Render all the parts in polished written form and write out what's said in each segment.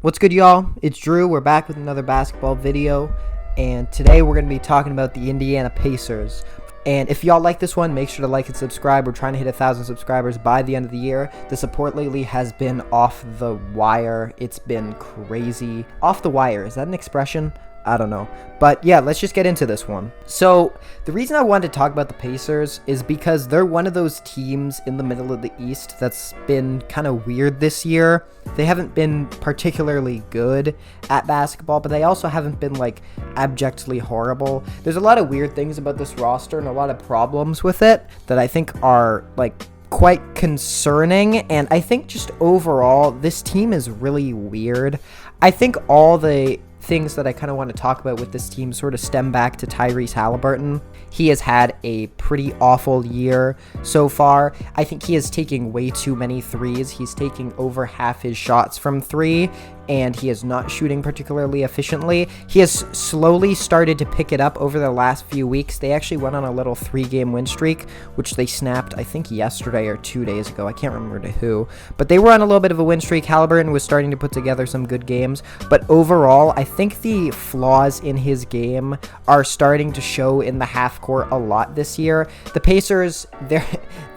What's good, y'all? It's Drew. We're back with another basketball video, and today we're going to be talking about the Indiana Pacers. And if y'all like this one, make sure to like and subscribe. We're trying to hit 1,000 subscribers by the end of the year. The support lately has been off the wire. It's been crazy. Off the wire, is that an expression? I don't know. But yeah, let's just get into this one. So the reason I wanted to talk about the Pacers is because they're one of those teams in the middle of the East that's been kind of weird this year. They haven't been particularly good at basketball, but they also haven't been like abjectly horrible. There's a lot of weird things about this roster and a lot of problems with it that I think are like quite concerning, and I think just overall this team is really weird. I think all the things that I kind of want to talk about with this team sort of stem back to Tyrese Haliburton. He has had a pretty awful year so far. I think he is taking way too many threes. He's taking over half his shots from three, and he is not shooting particularly efficiently. He has slowly started to pick it up over the last few weeks. They actually went on a little 3-game win streak, which they snapped, I think, yesterday or 2 days ago. I can't remember to who. But they were on a little bit of a win streak. Haliburton was starting to put together some good games. But overall, I think the flaws in his game are starting to show in the half court a lot this year. The Pacers,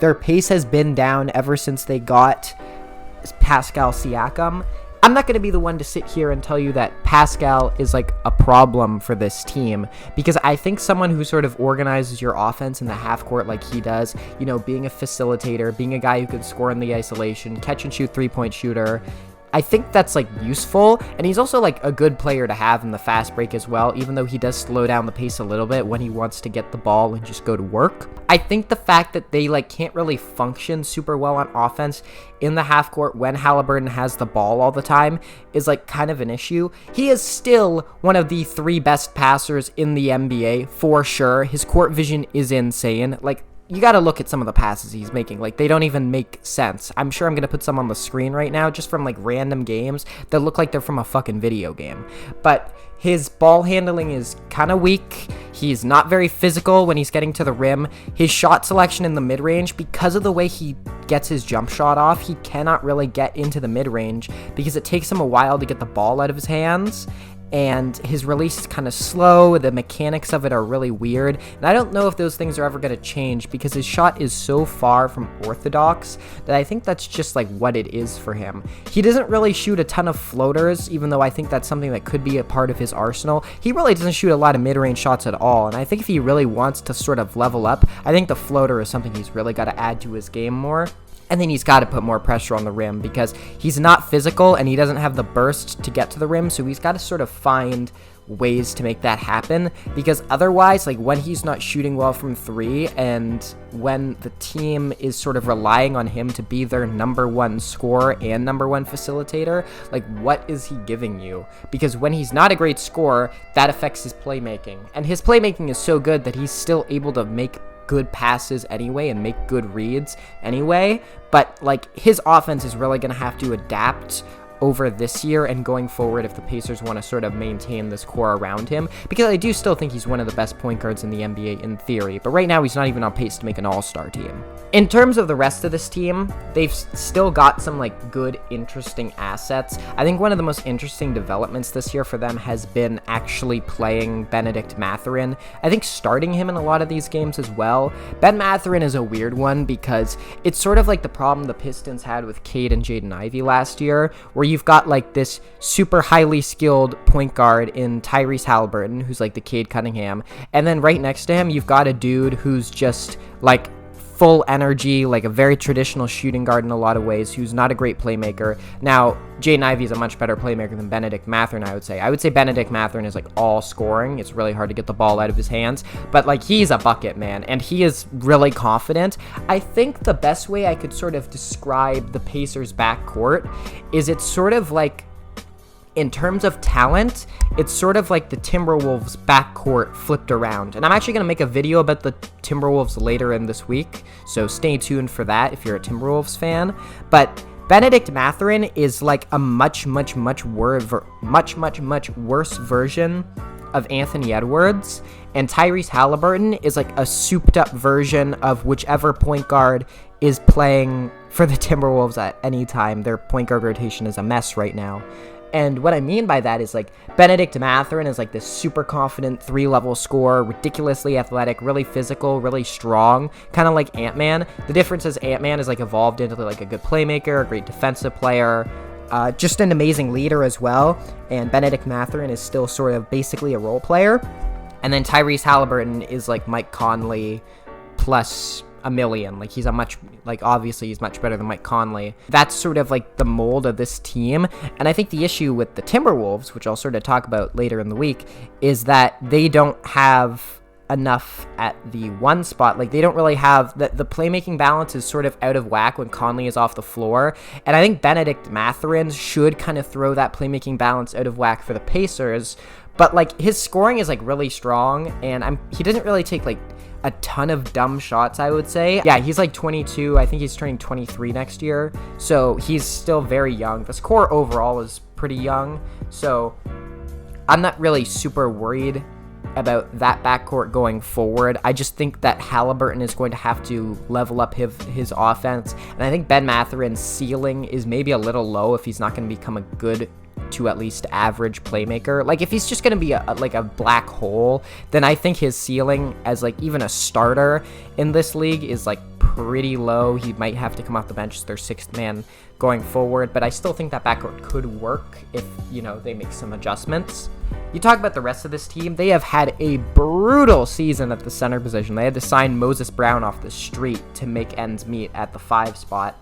their pace has been down ever since they got Pascal Siakam. I'm not going to be the one to sit here and tell you that Pascal is like a problem for this team, because I think someone who sort of organizes your offense in the half court like he does, you know, being a facilitator, being a guy who can score in the isolation, catch and shoot 3-point shooter, I think that's like useful. And he's also like a good player to have in the fast break as well, even though he does slow down the pace a little bit when he wants to get the ball and just go to work. I think the fact that they like can't really function super well on offense in the half court when Haliburton has the ball all the time is like kind of an issue. He is still one of the 3 best passers in the NBA for sure. His court vision is insane. Like, you got to look at some of the passes he's making. Like, they don't even make sense. I'm sure I'm going to put some on the screen right now just from like random games that look like they're from a fucking video game. But his ball handling is kind of weak. He's not very physical when he's getting to the rim. His shot selection in the mid-range, because of the way he gets his jump shot off, he cannot really get into the mid-range because it takes him a while to get the ball out of his hands. And his release is kind of slow. The mechanics of it are really weird. And I don't know if those things are ever going to change because his shot is so far from orthodox that I think that's just like what it is for him. He doesn't really shoot a ton of floaters, even though I think that's something that could be a part of his arsenal. He really doesn't shoot a lot of mid-range shots at all. And I think if he really wants to sort of level up, I think the floater is something he's really got to add to his game more. And then he's got to put more pressure on the rim because he's not physical and he doesn't have the burst to get to the rim. So he's got to sort of find ways to make that happen, because otherwise, like when he's not shooting well from 3 and when the team is sort of relying on him to be their number 1 scorer and number 1 facilitator, like what is he giving you? Because when he's not a great scorer, that affects his playmaking. And his playmaking is so good that he's still able to make good passes anyway and make good reads anyway, but like his offense is really going to have to adapt over this year and going forward if the Pacers want to sort of maintain this core around him, because I do still think he's one of the best point guards in the NBA in theory, but right now he's not even on pace to make an all-star team. In terms of the rest of this team, they've still got some like good, interesting assets. I think one of the most interesting developments this year for them has been actually playing Bennedict Mathurin. I think starting him in a lot of these games as well. Ben Mathurin is a weird one because it's sort of like the problem the Pistons had with Cade and Jaden Ivey last year, where you've got like this super highly skilled point guard in Tyrese Haliburton, who's like the Cade Cunningham, and then right next to him you've got a dude who's just like full energy, like a very traditional shooting guard in a lot of ways, who's not a great playmaker. Now, Jaden Ivey is a much better playmaker than Bennedict Mathurin, I would say. I would say Bennedict Mathurin is like all scoring. It's really hard to get the ball out of his hands, but like he's a bucket, man, and he is really confident. I think the best way I could sort of describe the Pacers backcourt is it's sort of like, in terms of talent, it's sort of like the Timberwolves backcourt flipped around. And I'm actually going to make a video about the Timberwolves later in this week, so stay tuned for that if you're a Timberwolves fan. But Bennedict Mathurin is like a much worse version of Anthony Edwards, and Tyrese Haliburton is like a souped up version of whichever point guard is playing for the Timberwolves at any time. Their point guard rotation is a mess right now. And what I mean by that is, like, Benedict Mathurin is, like, this super confident 3-level scorer, ridiculously athletic, really physical, really strong, kind of like Ant-Man. The difference is Ant-Man is, like, evolved into, like, a good playmaker, a great defensive player, just an amazing leader as well. And Benedict Mathurin is still sort of basically a role player. And then Tyrese Haliburton is, like, Mike Conley plus a million. Like, he's obviously he's much better than Mike Conley. That's sort of like the mold of this team. And I think the issue with the Timberwolves, which I'll sort of talk about later in the week, is that they don't have enough at the one spot. Like, they don't really have the playmaking balance is sort of out of whack when Conley is off the floor. And I think Benedict Mathurin should kind of throw that playmaking balance out of whack for the Pacers. But, like, his scoring is, like, really strong, and he doesn't really take, like, a ton of dumb shots, I would say. Yeah, he's, like, 22. I think he's turning 23 next year, so he's still very young. The score overall is pretty young, so I'm not really super worried about that backcourt going forward. I just think that Haliburton is going to have to level up his offense, and I think Ben Mathurin's ceiling is maybe a little low if he's not going to become a good to at least average playmaker. Like, if he's just going to be a black hole, then I think his ceiling as, like, even a starter in this league is, like, pretty low. He might have to come off the bench as their sixth man going forward, but I still think that backcourt could work if, you know, they make some adjustments. You talk about the rest of this team, they have had a brutal season at the center position. They had to sign Moses Brown off the street to make ends meet at the 5 spot.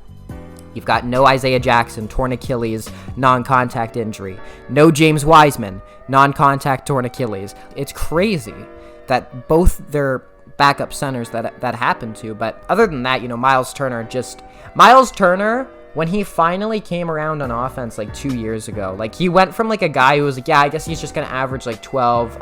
You've got no Isaiah Jackson, torn Achilles, non-contact injury. No James Wiseman, non-contact torn Achilles. It's crazy that both their backup centers that happened to. But other than that, you know, Miles Turner, when he finally came around on offense, like, 2 years ago, like, he went from, like, a guy who was like, yeah, I guess he's just going to average, like, 12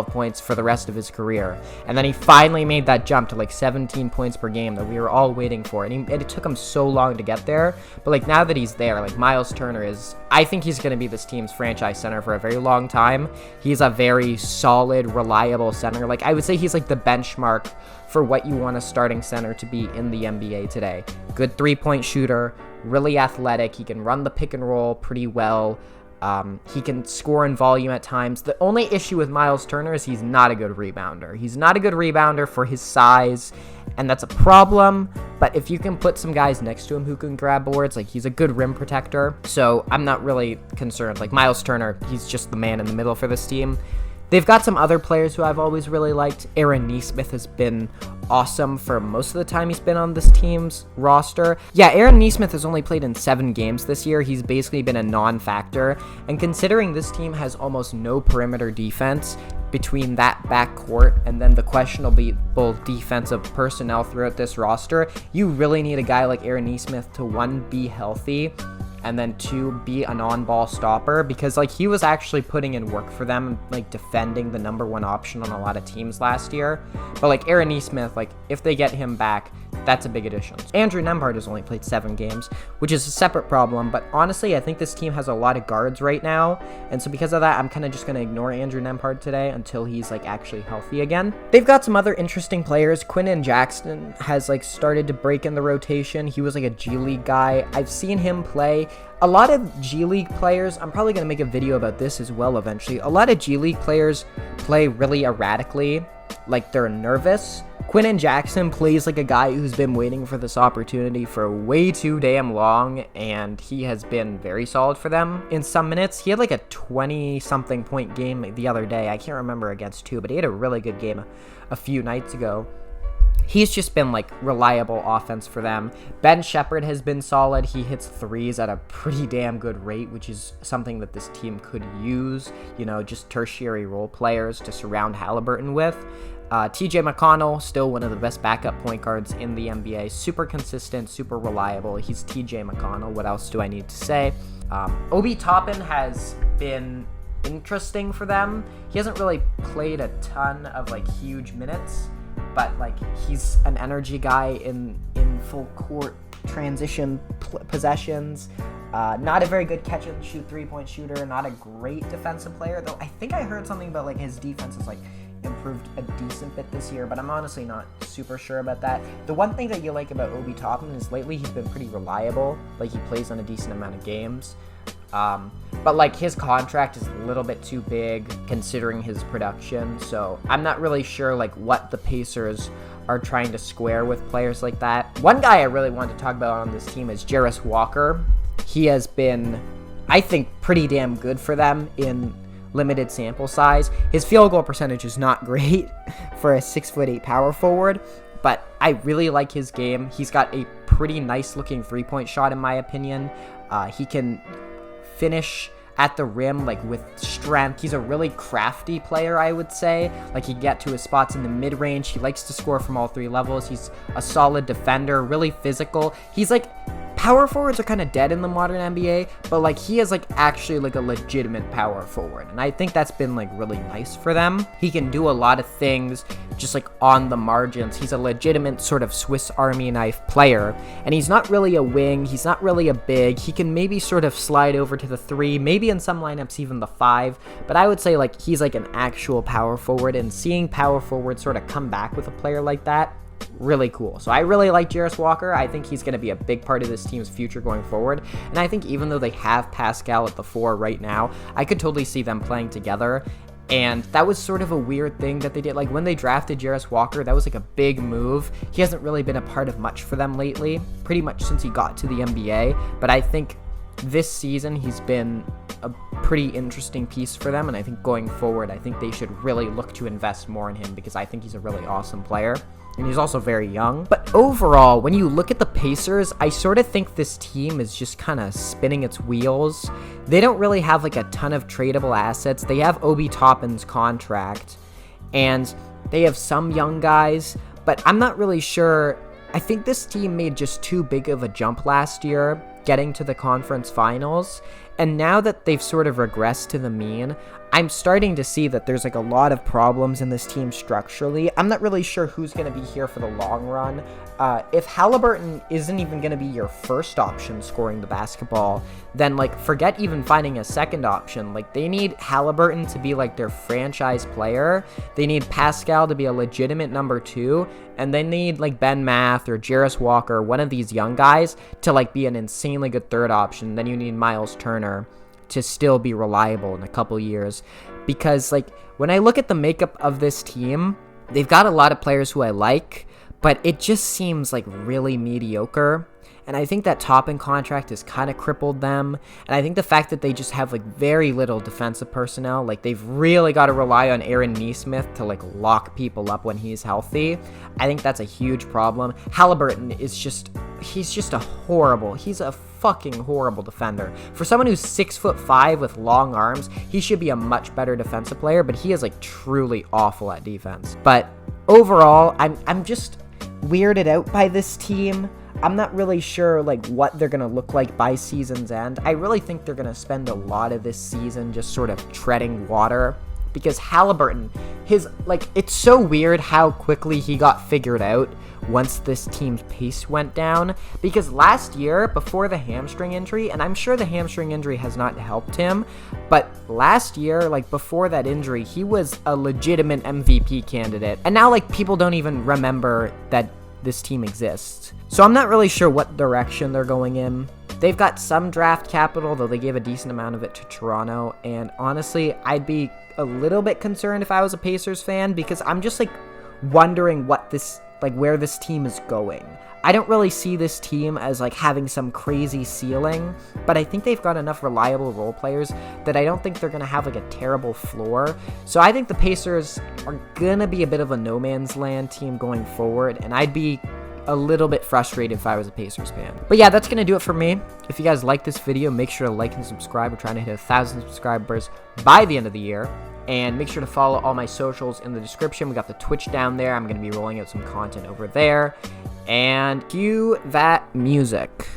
points for the rest of his career. And then he finally made that jump to, like, 17 points per game that we were all waiting for. And it took him so long to get there. But, like, now that he's there, like, Miles Turner I think he's going to be this team's franchise center for a very long time. He's a very solid, reliable center. Like, I would say he's, like, the benchmark for what you want a starting center to be in the NBA today. Good 3-point shooter, really athletic. He can run the pick and roll pretty well. He can score in volume at times. The only issue with Miles Turner is he's not a good rebounder. He's not a good rebounder for his size, and that's a problem. But if you can put some guys next to him who can grab boards, like, he's a good rim protector. So I'm not really concerned. Like, Miles Turner, he's just the man in the middle for this team. They've got some other players who I've always really liked. Aaron Nesmith has been awesome for most of the time he's been on this team's roster. Yeah, Aaron Nesmith has only played in 7 games this year. He's basically been a non-factor. And considering this team has almost no perimeter defense between that backcourt and then the questionable defensive personnel throughout this roster, you really need a guy like Aaron Nesmith to, 1, be healthy, and then 2, be an on-ball stopper, because, like, he was actually putting in work for them, like, defending the number 1 option on a lot of teams last year. But, like, Aaron Nesmith, like, if they get him back, that's a big addition. Andrew Nembhard has only played 7 games, which is a separate problem, but honestly, I think this team has a lot of guards right now, and so because of that, I'm kind of just going to ignore Andrew Nembhard today until he's, like, actually healthy again. They've got some other interesting players. Quinton Jackson has, like, started to break in the rotation. He was, like, a G League guy. I've seen him play. A lot of G League players, I'm probably going to make a video about this as well eventually, a lot of G League players play really erratically, like, they're nervous. Quinton Jackson plays like a guy who's been waiting for this opportunity for way too damn long, and he has been very solid for them in some minutes. He had, like, a 20-something point game the other day. I can't remember against who, but he had a really good game a few nights ago. He's just been, like, reliable offense for them. Ben Shepherd has been solid. He hits threes at a pretty damn good rate, which is something that this team could use, you know, just tertiary role players to surround Haliburton with. TJ McConnell, still one of the best backup point guards in the NBA. Super consistent, super reliable. He's TJ McConnell. What else do I need to say? Obi Toppin has been interesting for them. He hasn't really played a ton of, like, huge minutes, but, like, he's an energy guy in full court transition possessions. Not a very good catch and shoot 3-point shooter. Not a great defensive player, though. I think I heard something about, like, his defense is, like, improved a decent bit this year, but I'm honestly not super sure about that. The one thing that you like about Obi Toppin is lately he's been pretty reliable. Like, he plays on a decent amount of games. But like his contract is a little bit too big considering his production. So I'm not really sure like what the Pacers are trying to square with players like that. One guy I really wanted to talk about on this team is Tyrese Walker. He has been, I think, pretty damn good for them in limited sample size. His field goal percentage is not great for a 6'8" power forward, but I really like his game. He's got a pretty nice looking 3-point shot in my opinion. He can finish at the rim like with strength. He's a really crafty player, I would say. Like he can get to his spots in the mid-range. He likes to score from all 3 levels. He's a solid defender, really physical. He's like, power forwards are kind of dead in the modern NBA, but like he is like actually like a legitimate power forward, and I think that's been like really nice for them. He can do a lot of things just like on the margins. He's a legitimate sort of Swiss Army knife player, and he's not really a wing, he's not really a big. He can maybe sort of slide over to the 3, maybe in some lineups even the 5, but I would say like he's like an actual power forward, and seeing power forward sort of come back with a player like that, really cool. So I really like Tyrese Walker. I think he's going to be a big part of this team's future going forward. And I think even though they have Pascal at the 4 right now, I could totally see them playing together. And that was sort of a weird thing that they did. Like when they drafted Tyrese Walker, that was like a big move. He hasn't really been a part of much for them lately, pretty much since he got to the NBA. But I think this season he's been a pretty interesting piece for them. And I think going forward, I think they should really look to invest more in him because I think he's a really awesome player. And he's also very young. But overall, when you look at the Pacers, I sort of think this team is just kind of spinning its wheels. They don't really have like a ton of tradable assets. They have Obi Toppin's contract, and they have some young guys, but I'm not really sure. I think this team made just too big of a jump last year, getting to the conference finals. And now that they've sort of regressed to the mean, I'm starting to see that there's like a lot of problems in this team structurally. I'm not really sure who's going to be here for the long run. If Haliburton isn't even going to be your first option scoring the basketball, then like forget even finding a second option. Like they need Haliburton to be like their franchise player. They need Pascal to be a legitimate number 2, and they need like Ben Math or Tyrese Walker, one of these young guys, to like be an insanely good third option. Then you need Miles Turner to still be reliable in a couple years. Because like when I look at the makeup of this team, they've got a lot of players who I like, but it just seems like really mediocre. And I think that Toppin contract has kind of crippled them. And I think the fact that they just have like very little defensive personnel, like they've really got to rely on Aaron Nesmith to like lock people up when he's healthy. I think that's a huge problem. Haliburton is he's a fucking horrible defender. For someone who's 6'5" with long arms, he should be a much better defensive player, but he is like truly awful at defense. But overall, I'm just weirded out by this team. I'm not really sure like what they're going to look like by season's end. I really think they're going to spend a lot of this season just sort of treading water, because Haliburton, it's so weird how quickly he got figured out once this team's pace went down. Because last year, before the hamstring injury, and I'm sure the hamstring injury has not helped him, but last year, like before that injury, he was a legitimate MVP candidate. And now like people don't even remember that this team exists. So I'm not really sure what direction they're going in. They've got some draft capital, though they gave a decent amount of it to Toronto. And honestly, I'd be a little bit concerned if I was a Pacers fan, because I'm just like wondering where this team is going. I don't really see this team as like having some crazy ceiling, but I think they've got enough reliable role players that I don't think they're going to have like a terrible floor. So I think the Pacers are going to be a bit of a no man's land team going forward, and I'd be a little bit frustrated if I was a Pacers fan. But yeah, that's going to do it for me. If you guys like this video, make sure to like and subscribe. We're trying to hit 1,000 subscribers by the end of the year. And make sure to follow all my socials in the description. We got the Twitch down there. I'm going to be rolling out some content over there. And cue that music.